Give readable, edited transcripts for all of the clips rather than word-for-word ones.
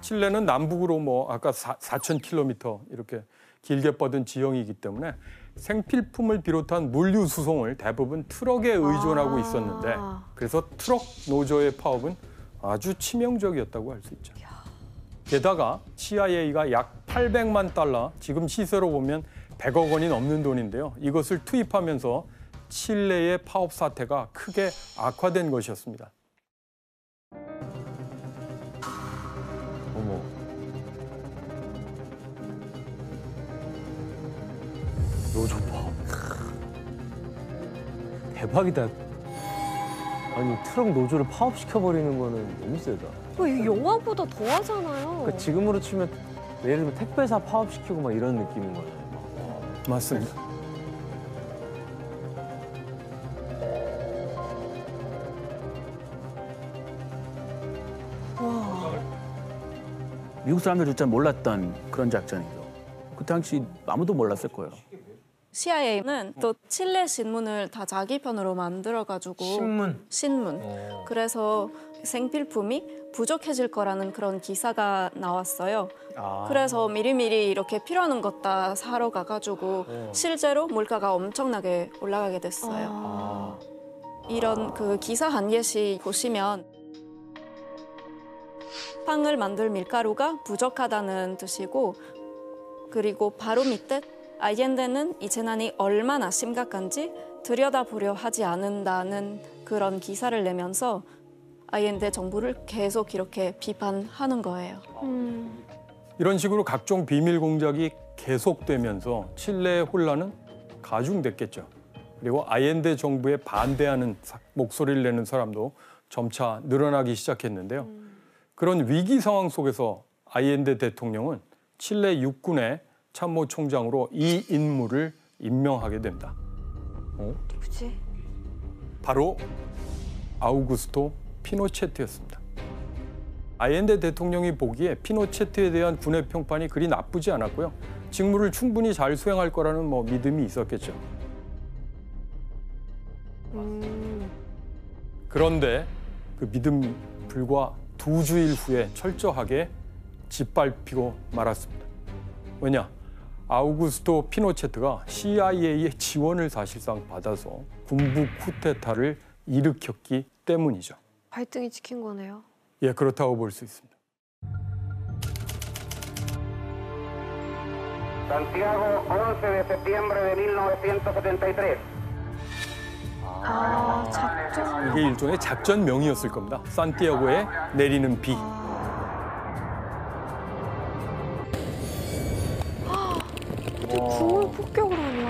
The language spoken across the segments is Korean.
칠레는 남북으로 뭐 아까 4,000km 이렇게 길게 뻗은 지형이기 때문에 생필품을 비롯한 물류 수송을 대부분 트럭에 의존하고 있었는데 그래서 트럭 노조의 파업은 아주 치명적이었다고 할 수 있죠. 게다가 CIA가 약 800만 달러, 지금 시세로 보면 100억 원이 넘는 돈인데요. 이것을 투입하면서 칠레의 파업 사태가 크게 악화된 것이었습니다. 어머. 노조 파업. 대박이다. 아니 트럭 노조를 파업시켜버리는 거는 너무 세다. 이거 영화보다 더 하잖아요. 그러니까 지금으로 치면 예를 들면 택배사 파업시키고 막 이런 느낌인 거예요. 맞습니다. 미국 사람들도 잘 몰랐던 그런 작전이죠. 그 당시 아무도 몰랐을 거예요. CIA는 또 칠레 신문을 다 자기 편으로 만들어가지고 신문. 그래서 생필품이 부족해질 거라는 그런 기사가 나왔어요. 그래서 미리미리 이렇게 필요한 것 다 사러 가가지고 실제로 물가가 엄청나게 올라가게 됐어요. 이런 그 기사 한 개씩 보시면 빵을 만들 밀가루가 부족하다는 뜻이고 그리고 바로 밑에 알렌데는 이 재난이 얼마나 심각한지 들여다보려 하지 않는다는 그런 기사를 내면서 알렌데 정부를 계속 이렇게 비판하는 거예요. 이런 식으로 각종 비밀 공작이 계속되면서 칠레의 혼란은 가중됐겠죠. 그리고 알렌데 정부에 반대하는 목소리를 내는 사람도 점차 늘어나기 시작했는데요. 그런 위기 상황 속에서 알렌데 대통령은 칠레 육군의 참모총장으로 이 인물을 임명하게 됩니다. 누구지? 바로 아우구스토 피노체트였습니다. 알렌데 대통령이 보기에 피노체트에 대한 군의 평판이 그리 나쁘지 않았고요. 직무를 충분히 잘 수행할 거라는 믿음이 있었겠죠. 그런데 그 믿음 불과 2주일 후에 철저하게 짓밟히고 말았습니다. 왜냐? 아우구스토 피노체트가 CIA의 지원을 사실상 받아서 군부 쿠데타를 일으켰기 때문이죠. 발등이 찍힌 거네요. 예, 그렇다고 볼 수 있습니다. Santiago, 11 de septiembre de 1973. 작전. 이게 일종의 작전명이었을 겁니다. 산티아고에 내리는 비. 어떻게 궁을 폭격을 하냐?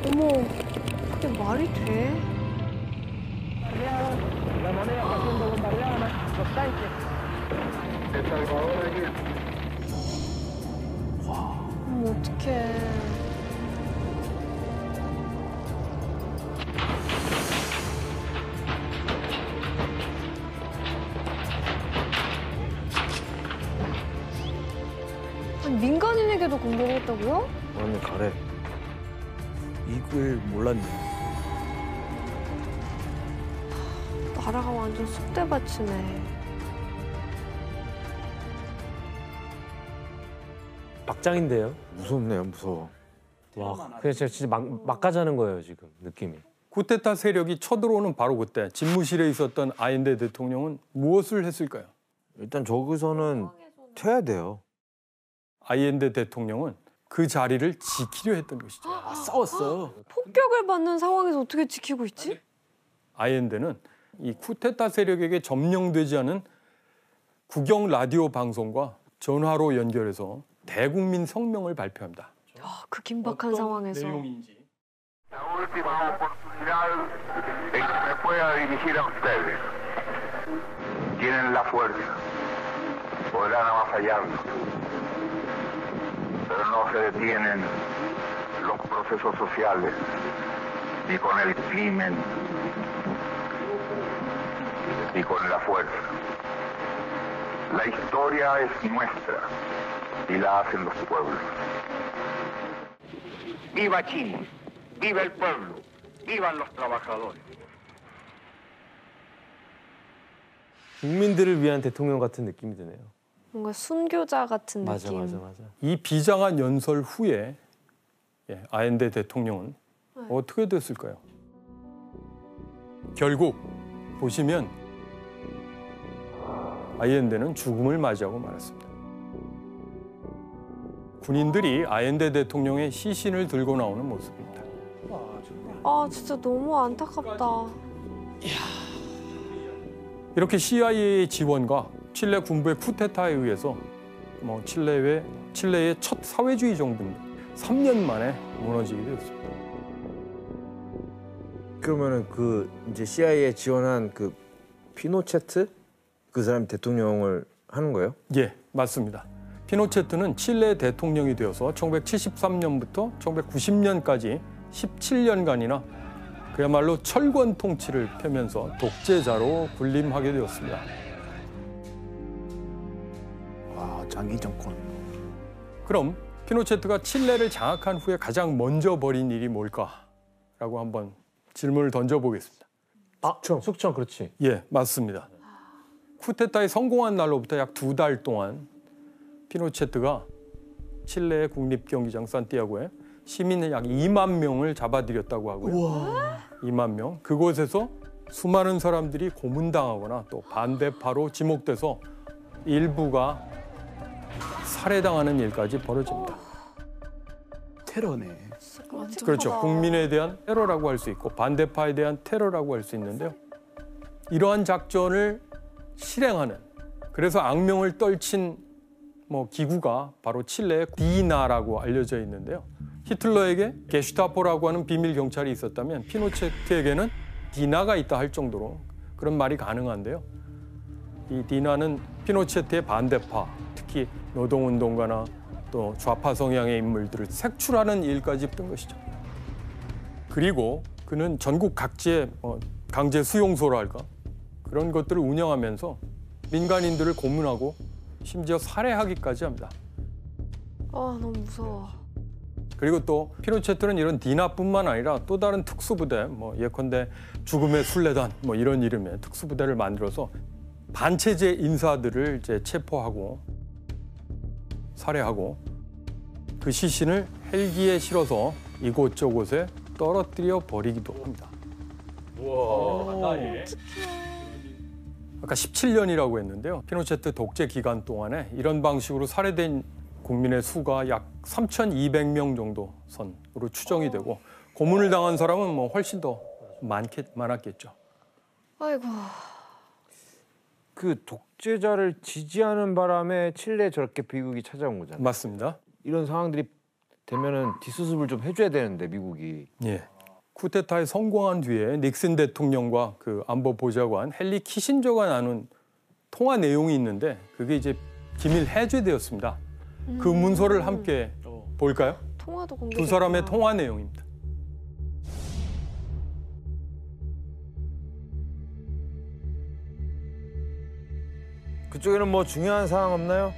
어머, 그게 말이 돼? 어머, 어떡해. 아니, 민간인에게도 공격을 했다고요? 아니 가래. 이걸 몰랐네. 나라가 완전 쑥대밭이네. 막장인데요? 무섭네요, 무서워. 와, 그냥 진짜 막 가자는 거예요 지금 느낌이. 쿠데타 세력이 쳐들어오는 바로 그때 집무실에 있었던 알렌데 대통령은 무엇을 했을까요? 일단 저기서는 퇴야 돼요. 알렌데 대통령은 그 자리를 지키려 했던 것이죠. 싸웠어. 폭격을 받는 상황에서 어떻게 지키고 있지? 알렌데는 이 쿠데타 세력에게 점령되지 않은 국영 라디오 방송과 전화로 연결해서 대국민 성명을 발표합니다. 그 긴박한 상황에서. 내용인지. La última oportunidad en que me pueda dirigir a ustedes. Tienen la fuerza, podrán avasallarnos, pero no se detienen los procesos sociales, ni con el crimen, ni con la fuerza. La historia es nuestra y la hacen los pueblos. ¡Viva Chile! ¡Viva el pueblo! ¡Vivan los trabajadores! 국민들을 위한 대통령 같은 느낌이 드네요. 뭔가 순교자 같은 맞아, 느낌. 맞아, 맞아. 이 비장한 연설 후에 아엔데 대통령은 어떻게 됐을까요? 결국 보시면 아엔데는 죽음을 맞이하고 말았습니다. 군인들이 아엔데 대통령의 시신을 들고 나오는 모습입니다. 아 진짜 너무 안타깝다. 이렇게 CIA의 지원과 칠레 군부의 쿠데타에 의해서 칠레의 첫 사회주의 정부입니다. 3년 만에 무너지게 되었습니다. 그러면은 그 이제 CIA에 지원한 그 피노체트 그 사람이 대통령을 하는 거예요? 예, 맞습니다. 피노체트는 칠레 대통령이 되어서 1973년부터 1990년까지 17년간이나 그야말로 철권 통치를 펴면서 독재자로 군림하게 되었습니다. 와, 장기 정권. 그럼 피노체트가 칠레를 장악한 후에 가장 먼저 벌인 일이 뭘까라고 한번 질문을 던져보겠습니다. 숙청, 그렇지. 예, 맞습니다. 쿠데타에 성공한 날로부터 약 2달 동안 피노체트가 칠레의 국립경기장 산티아고에 시민 약 2만 명을 잡아들였다고 하고요. 우와. 2만 명. 그곳에서 수많은 사람들이 고문당하거나 또 반대파로 지목돼서 일부가 살해당하는 일까지 벌어집니다. 테러네. 그렇죠. 국민에 대한 테러라고 할 수 있고 반대파에 대한 테러라고 할 수 있는데요. 이러한 작전을 실행하는, 그래서 악명을 떨친 기구가 바로 칠레의 디나라고 알려져 있는데요. 히틀러에게 게슈타포라고 하는 비밀 경찰이 있었다면 피노체트에게는 디나가 있다 할 정도로 그런 말이 가능한데요. 이 디나는 피노체트의 반대파, 특히 노동운동가나 또 좌파 성향의 인물들을 색출하는 일까지 뜬 것이죠. 그리고 그는 전국 각지의 강제 수용소랄까 그런 것들을 운영하면서 민간인들을 고문하고 심지어 살해하기까지 합니다. 아 너무 무서워. 그리고 또 피노체트는 이런 디나뿐만 아니라 또 다른 특수부대, 예컨대 죽음의 순례단 이런 이름의 특수부대를 만들어서 반체제 인사들을 이제 체포하고 살해하고 그 시신을 헬기에 실어서 이곳저곳에 떨어뜨려 버리기도 합니다. 아까 17년이라고 했는데요. 피노체트 독재 기간 동안에 이런 방식으로 살해된 국민의 수가 약 3,200명 정도 선으로 추정이 되고 고문을 당한 사람은 훨씬 더 많았겠죠. 아이고. 그 독재자를 지지하는 바람에 칠레에 저렇게 비극이 찾아온 거잖아요. 맞습니다. 이런 상황들이 되면은 뒷수습을 좀 해줘야 되는데 미국이. 예. 쿠데타에 성공한 뒤에 닉슨 대통령과 그 안보 보좌관 헨리 키신저가 나눈 통화 내용이 있는데 그게 이제 기밀 해제되었습니다. 그 문서를 함께 볼까요? 통화도 공개. 두 사람의 통화 내용입니다. 그쪽에는 중요한 사항 없나요?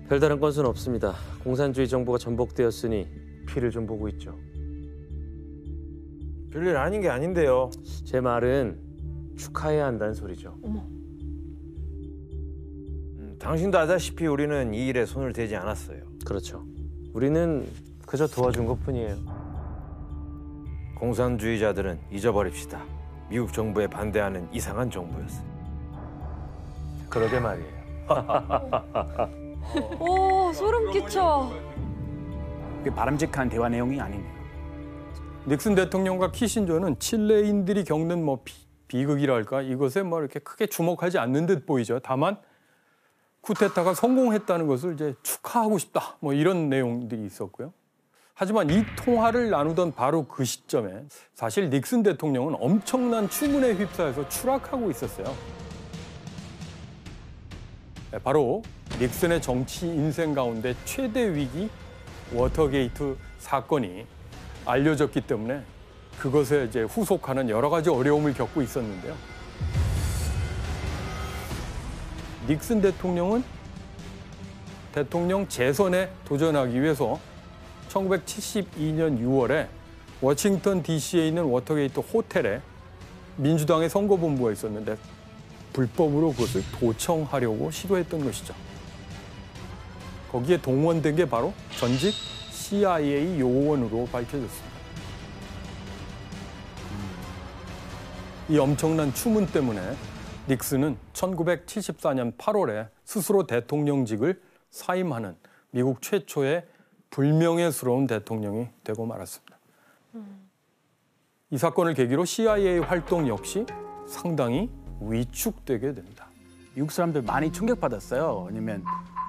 별다른 건수는 없습니다. 공산주의 정부가 전복되었으니 피를 좀 보고 있죠. 별일 아닌 게 아닌데요. 제 말은 축하해야 한다는 소리죠. 당신도 아다시피 우리는 이 일에 손을 대지 않았어요. 그렇죠. 우리는 그저 도와준 것뿐이에요. 공산주의자들은 잊어버립시다. 미국 정부에 반대하는 이상한 정부였어요. 그러게 말이에요. 오 소름 끼쳐. 그게 바람직한 대화 내용이 아니네요. 닉슨 대통령과 키신저는 칠레인들이 겪는 비극이랄까 이것에 이렇게 크게 주목하지 않는 듯 보이죠. 다만 쿠데타가 성공했다는 것을 이제 축하하고 싶다. 이런 내용들이 있었고요. 하지만 이 통화를 나누던 바로 그 시점에 사실 닉슨 대통령은 엄청난 추문에 휩싸여서 추락하고 있었어요. 바로 닉슨의 정치 인생 가운데 최대 위기 워터게이트 사건이 알려졌기 때문에 그것에 이제 후속하는 여러 가지 어려움을 겪고 있었는데요. 닉슨 대통령은 대통령 재선에 도전하기 위해서 1972년 6월에 워싱턴 DC에 있는 워터게이트 호텔에 민주당의 선거본부가 있었는데 불법으로 그것을 도청하려고 시도했던 것이죠. 거기에 동원된 게 바로 전직 CIA 요원으로 밝혀졌습니다. 이 엄청난 추문 때문에 닉슨은 1974년 8월에 스스로 대통령직을 사임하는 미국 최초의 불명예스러운 대통령이 되고 말았습니다. 이 사건을 계기로 CIA 활동 역시 상당히 위축되게 됩니다. 미국 사람들 많이 충격받았어요. 왜냐면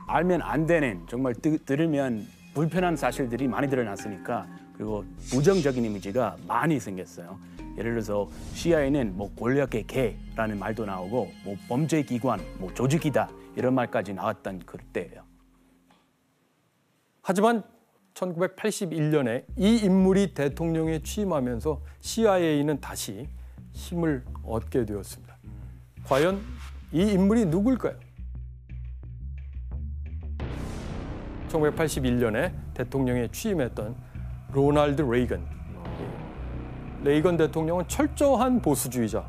알면 안 되는, 정말 들으면 불편한 사실들이 많이 드러났으니까, 그리고 부정적인 이미지가 많이 생겼어요. 예를 들어서 CIA는 뭐 권력의 개라는 말도 나오고, 뭐 범죄 기관, 뭐 조직이다 이런 말까지 나왔던 그때예요. 하지만 1981년에 이 인물이 대통령에 취임하면서 CIA는 다시 힘을 얻게 되었습니다. 과연 이 인물이 누굴까요? 1981년에 대통령에 취임했던 로널드 레이건. 레이건 대통령은 철저한 보수주의자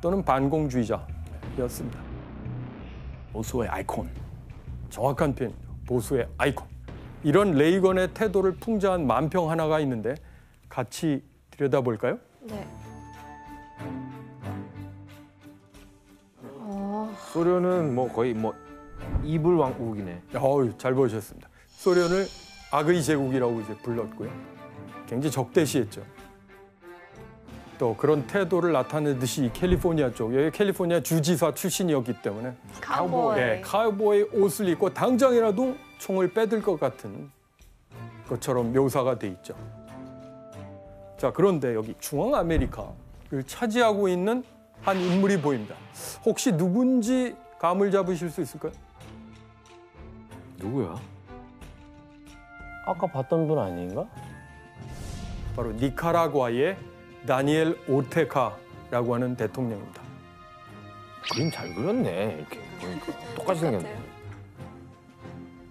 또는 반공주의자였습니다. 보수의 아이콘. 정확한 표현이죠. 보수의 아이콘. 이런 레이건의 태도를 풍자한 만평 하나가 있는데 같이 들여다볼까요? 네. 소련은 뭐 거의 뭐 이불 왕국이네. 잘 보셨습니다. 소련을 악의 제국이라고 이제 불렀고요. 굉장히 적대시했죠. 또 그런 태도를 나타내듯이 캘리포니아 쪽, 여기 캘리포니아 주지사 출신이었기 때문에 카우보이. 카우보이 옷을 입고 당장이라도 총을 빼들 것 같은 것처럼 묘사가 돼 있죠. 자, 그런데 여기 중앙 아메리카를 차지하고 있는 한 인물이 보입니다. 혹시 누군지 감을 잡으실 수 있을까요? 누구야? 아까 봤던 분 아닌가? 바로 니카라과의 다니엘 오르테카라고 하는 대통령입니다. 그림 잘 그렸네. 이렇게 보니까 똑같이 생겼네. 같아요.